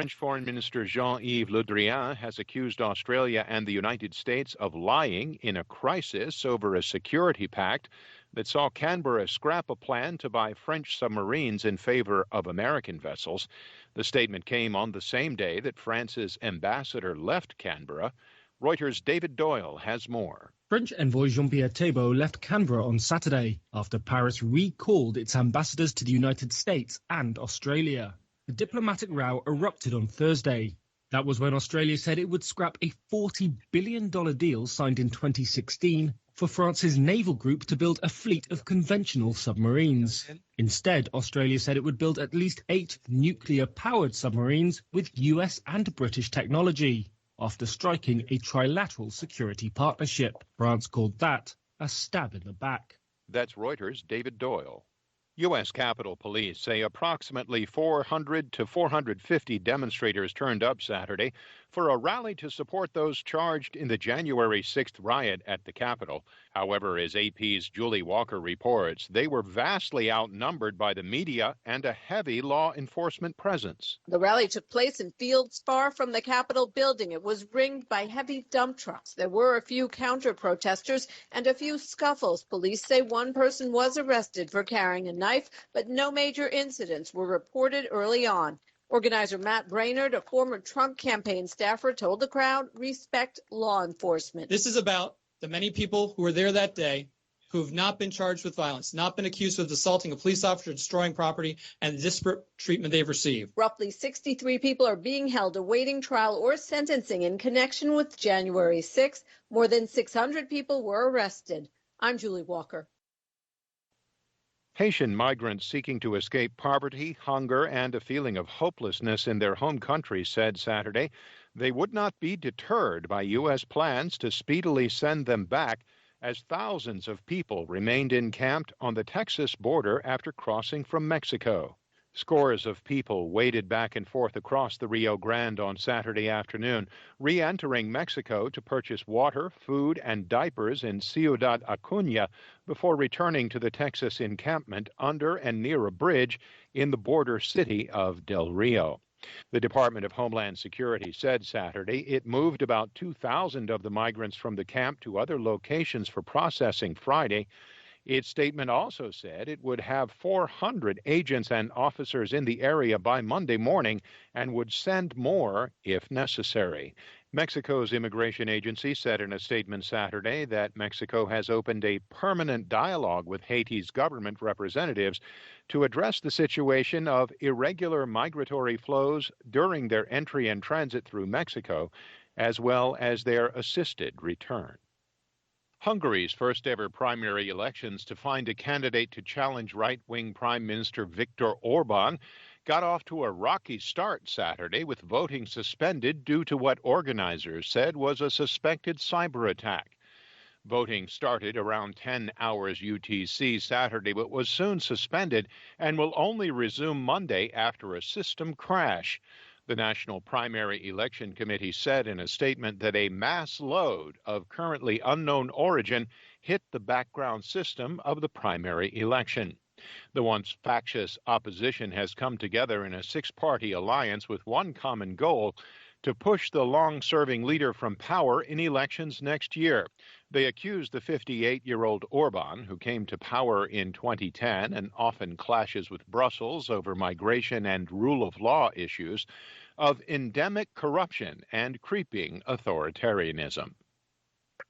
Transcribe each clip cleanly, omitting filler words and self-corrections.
French Foreign Minister Jean-Yves Le Drian has accused Australia and the United States of lying in a crisis over a security pact that saw Canberra scrap a plan to buy French submarines in favor of American vessels. The statement came on the same day that France's ambassador left Canberra. Reuters' David Doyle has more. French envoy Jean-Pierre Thébault left Canberra on Saturday after Paris recalled its ambassadors to the United States and Australia. The diplomatic row erupted on Thursday. That was when Australia said it would scrap a $40 billion deal signed in 2016 for France's naval group to build a fleet of conventional submarines. Instead, Australia said it would build at least 8 nuclear-powered submarines with US and British technology, after striking a trilateral security partnership. France called that a stab in the back. That's Reuters' David Doyle. U.S. Capitol Police say approximately 400 to 450 demonstrators turned up Saturday for a rally to support those charged in the January 6th riot at the Capitol. However, as AP's Julie Walker reports, they were vastly outnumbered by the media and a heavy law enforcement presence. The rally took place in fields far from the Capitol building. It was ringed by heavy dump trucks. There were a few counter-protesters and a few scuffles. Police say one person was arrested for carrying a knife, but no major incidents were reported early on. Organizer Matt Brainerd, a former Trump campaign staffer, told the crowd, respect law enforcement. This is about the many people who were there that day who have not been charged with violence, not been accused of assaulting a police officer, destroying property, and the disparate treatment they've received. Roughly 63 people are being held awaiting trial or sentencing in connection with January 6th. More than 600 people were arrested. I'm Julie Walker. Haitian migrants seeking to escape poverty, hunger, and a feeling of hopelessness in their home country said Saturday they would not be deterred by U.S. plans to speedily send them back, as thousands of people remained encamped on the Texas border after crossing from Mexico. Scores of people waded back and forth across the Rio Grande on Saturday afternoon, re-entering Mexico to purchase water, food, and diapers in Ciudad Acuña before returning to the Texas encampment under and near a bridge in the border city of Del Rio. The Department of Homeland Security said Saturday it moved about 2,000 of the migrants from the camp to other locations for processing Friday. Its statement also said it would have 400 agents and officers in the area by Monday morning and would send more if necessary. Mexico's immigration agency said in a statement Saturday that Mexico has opened a permanent dialogue with Haiti's government representatives to address the situation of irregular migratory flows during their entry and transit through Mexico, as well as their assisted return. Hungary's first-ever primary elections to find a candidate to challenge right-wing Prime Minister Viktor Orban got off to a rocky start Saturday, with voting suspended due to what organizers said was a suspected cyber attack. Voting started around 10 hours UTC Saturday, but was soon suspended and will only resume Monday after a system crash. The National Primary Election Committee said in a statement that a mass load of currently unknown origin hit the background system of the primary election. The once factious opposition has come together in a 6-party alliance with one common goal: to push the long-serving leader from power in elections next year. They accuse the 58-year-old Orban, who came to power in 2010 and often clashes with Brussels over migration and rule of law issues, of endemic corruption and creeping authoritarianism.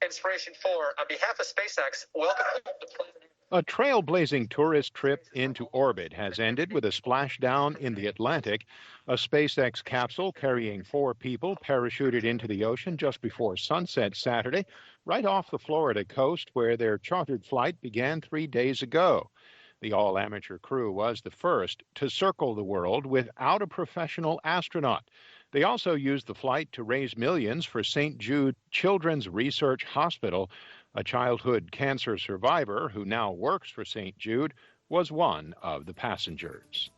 Inspiration 4, on behalf of SpaceX, welcome to the President. A trailblazing tourist trip into orbit has ended with a splashdown in the Atlantic. A SpaceX capsule carrying 4 people parachuted into the ocean just before sunset Saturday, right off the Florida coast, where their chartered flight began 3 days ago. The all-amateur crew was the first to circle the world without a professional astronaut. They also used the flight to raise millions for St. Jude Children's Research Hospital. A childhood cancer survivor who now works for St. Jude was one of the passengers.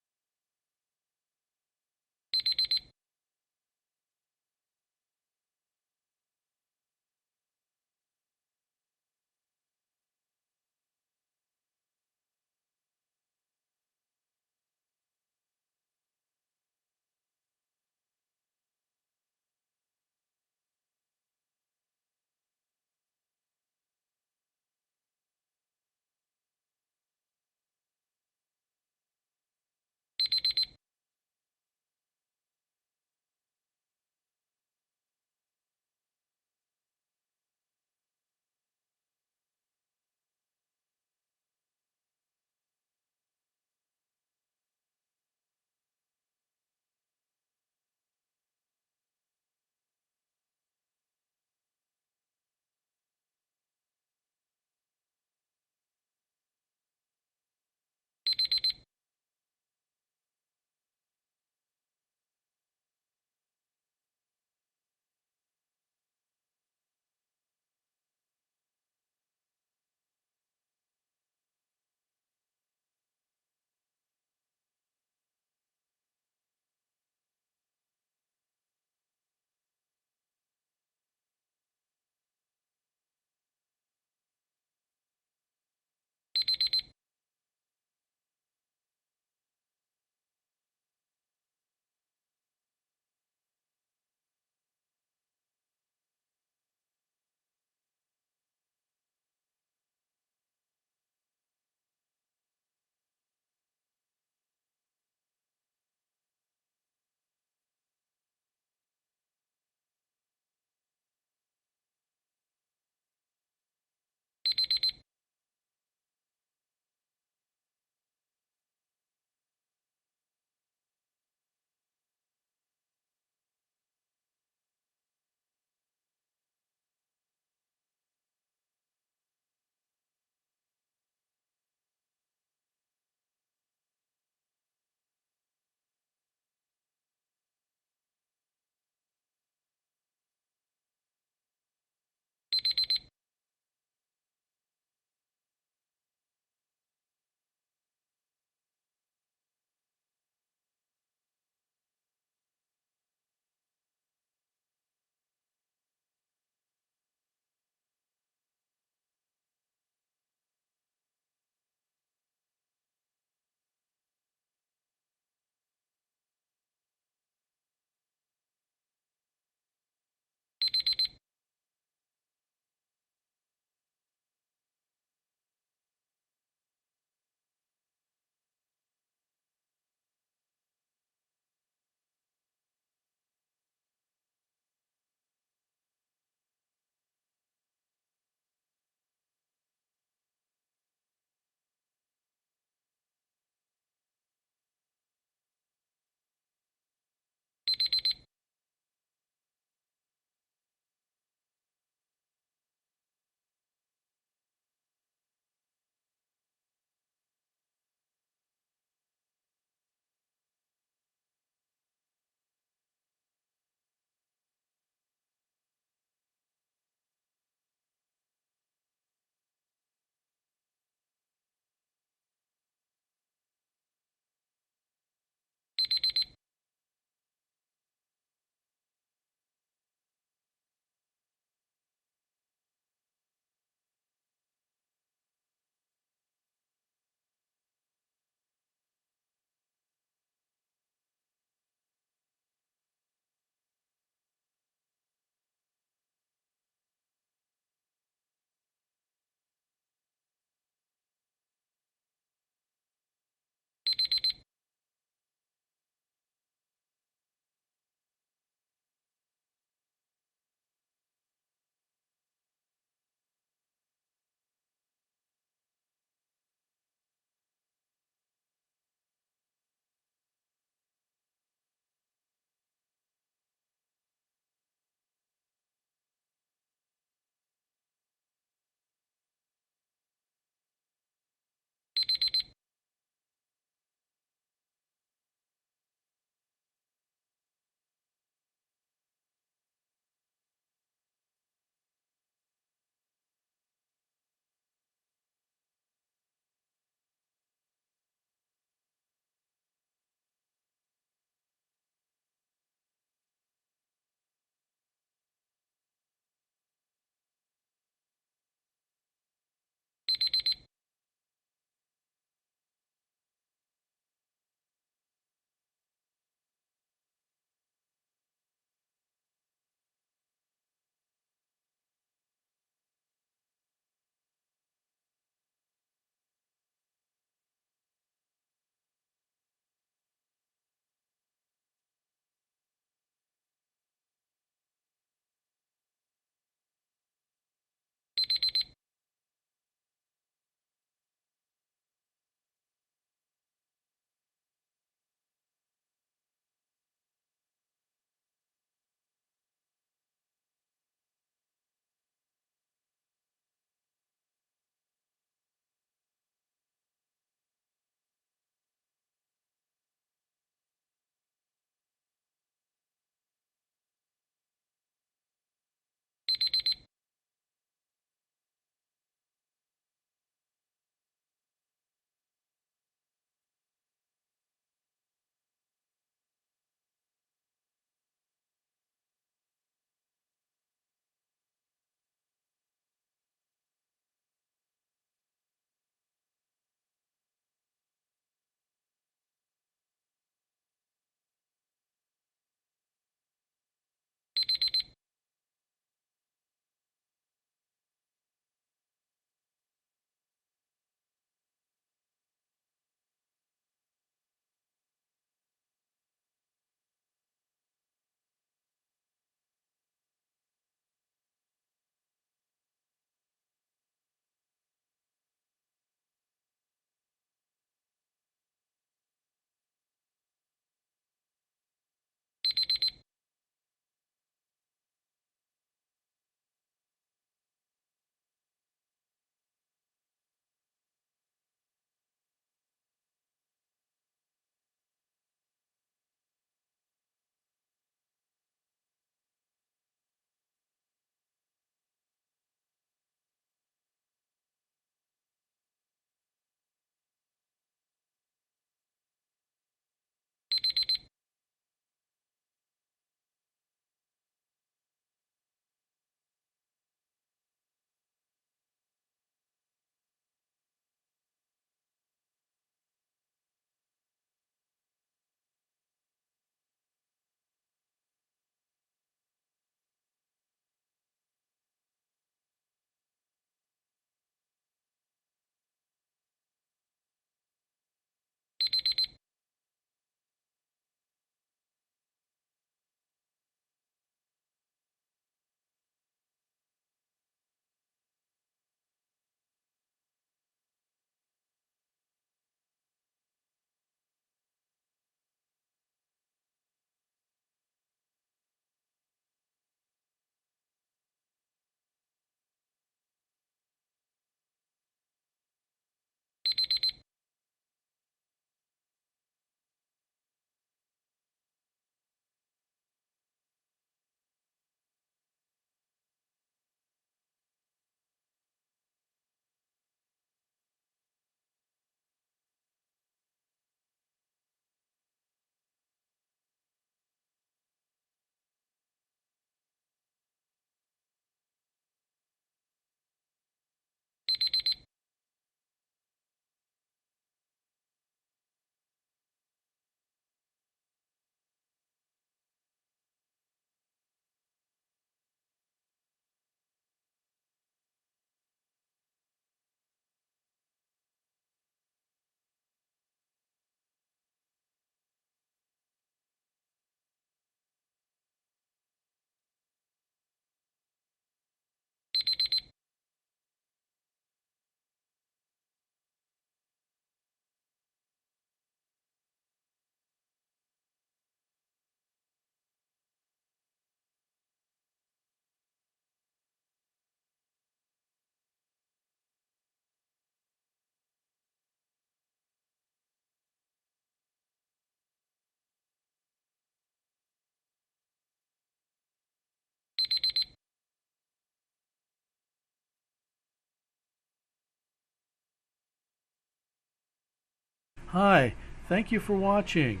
Hi, thank you for watching.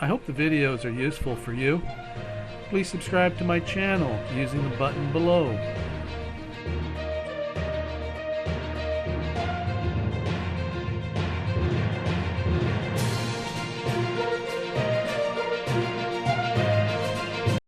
I hope the videos are useful for you. Please subscribe to my channel using the button below.